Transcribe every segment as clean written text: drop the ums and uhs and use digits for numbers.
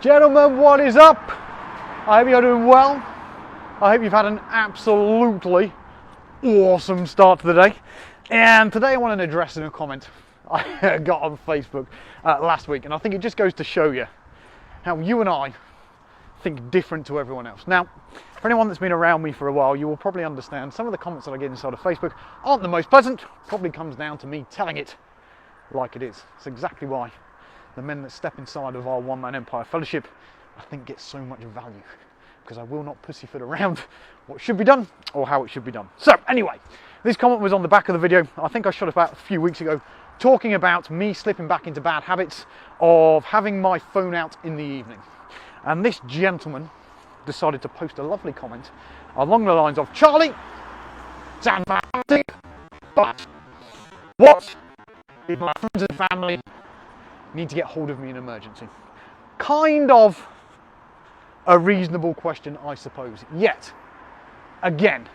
Gentlemen, what is up? I hope you're doing well. I hope you've had an absolutely awesome start to the day. And today I want to address in a comment I got on Facebook last week, and I think it just goes to show you how you and I think different to everyone else. Now, for anyone that's been around me for a while, you will probably understand some of the comments that I get inside of Facebook aren't the most pleasant. Probably comes down to me telling it like it is. It's exactly why the men that step inside of our one-man empire fellowship, I think, get so much value, because I will not pussyfoot around what should be done or how it should be done. So anyway, this comment was on the back of the video I think I shot about a few weeks ago, talking about me slipping back into bad habits of having my phone out in the evening. And this gentleman decided to post a lovely comment along the lines of, Charlie, sounds fantastic, but what if my friends and family need to get hold of me in an emergency? Kind of a reasonable question, I suppose. Yet, again,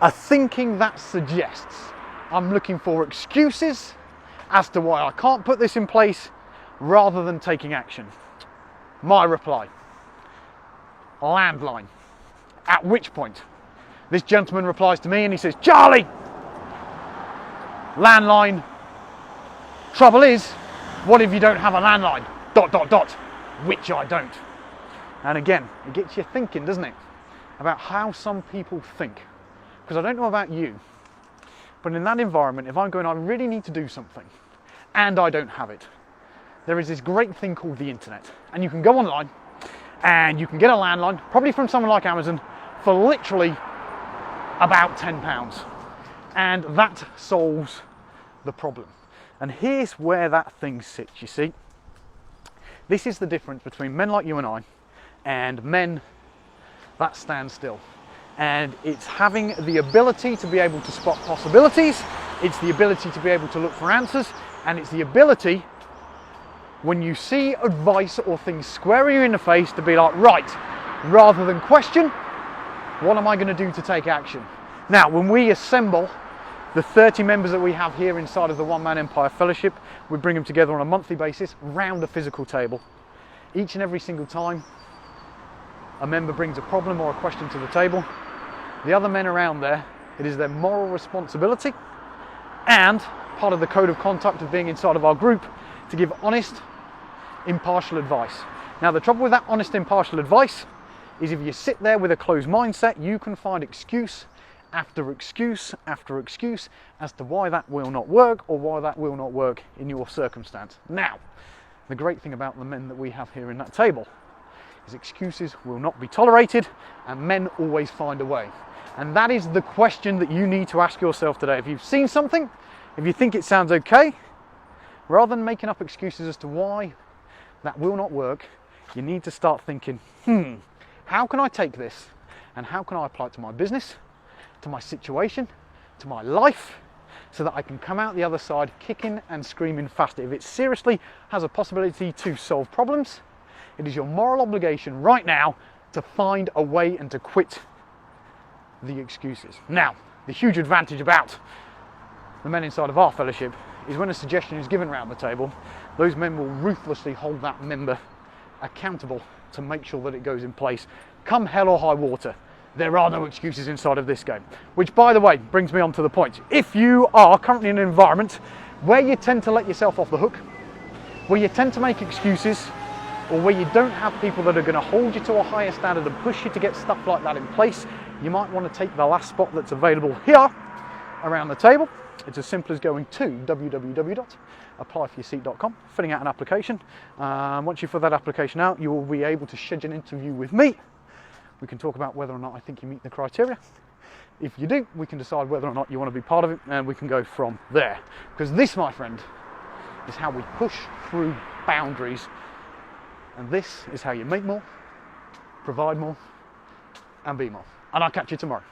a thinking that suggests I'm looking for excuses as to why I can't put this in place rather than taking action. My reply, landline. At which point, this gentleman replies to me and he says, Charlie, landline. Trouble is, what if you don't have a landline? ... Which I don't. And again, it gets you thinking, doesn't it? About how some people think. Because I don't know about you, but in that environment, if I'm going, I really need to do something, and I don't have it, there is this great thing called the internet. And you can go online, and you can get a landline, probably from someone like Amazon, for literally about £10. And that solves the problem. And here's where that thing sits, you see. This is the difference between men like you and I and men that stand still. And it's having the ability to be able to spot possibilities, it's the ability to be able to look for answers, and it's the ability, when you see advice or things squaring you in the face, to be like, right, rather than question, what am I going to do to take action? Now, when we assemble the 30 members that we have here inside of the One Man Empire Fellowship, we bring them together on a monthly basis round a physical table. Each and every single time a member brings a problem or a question to the table, the other men around there, it is their moral responsibility and part of the code of conduct of being inside of our group to give honest, impartial advice. Now, the trouble with that honest, impartial advice is if you sit there with a closed mindset, you can find excuse after excuse after excuse as to why that will not work or why that will not work in your circumstance. Now, the great thing about the men that we have here in that table is excuses will not be tolerated, and men always find a way. And that is the question that you need to ask yourself today. If you've seen something, if you think it sounds okay, rather than making up excuses as to why that will not work, you need to start thinking, how can I take this and how can I apply it to my business, to my situation, to my life, so that I can come out the other side kicking and screaming faster. If it seriously has a possibility to solve problems, it is your moral obligation right now to find a way and to quit the excuses. Now, the huge advantage about the men inside of our fellowship is when a suggestion is given around the table, those men will ruthlessly hold that member accountable to make sure that it goes in place. Come hell or high water, there are no excuses inside of this game. Which, by the way, brings me on to the point. If you are currently in an environment where you tend to let yourself off the hook, where you tend to make excuses, or where you don't have people that are going to hold you to a higher standard and push you to get stuff like that in place, you might want to take the last spot that's available here around the table. It's as simple as going to www.applyforyourseat.com, filling out an application. Once you fill that application out, you will be able to schedule an interview with me. We can talk about whether or not I think you meet the criteria. If you do, we can decide whether or not you want to be part of it, and we can go from there. Because this, my friend, is how we push through boundaries. And this is how you make more, provide more, and be more. And I'll catch you tomorrow.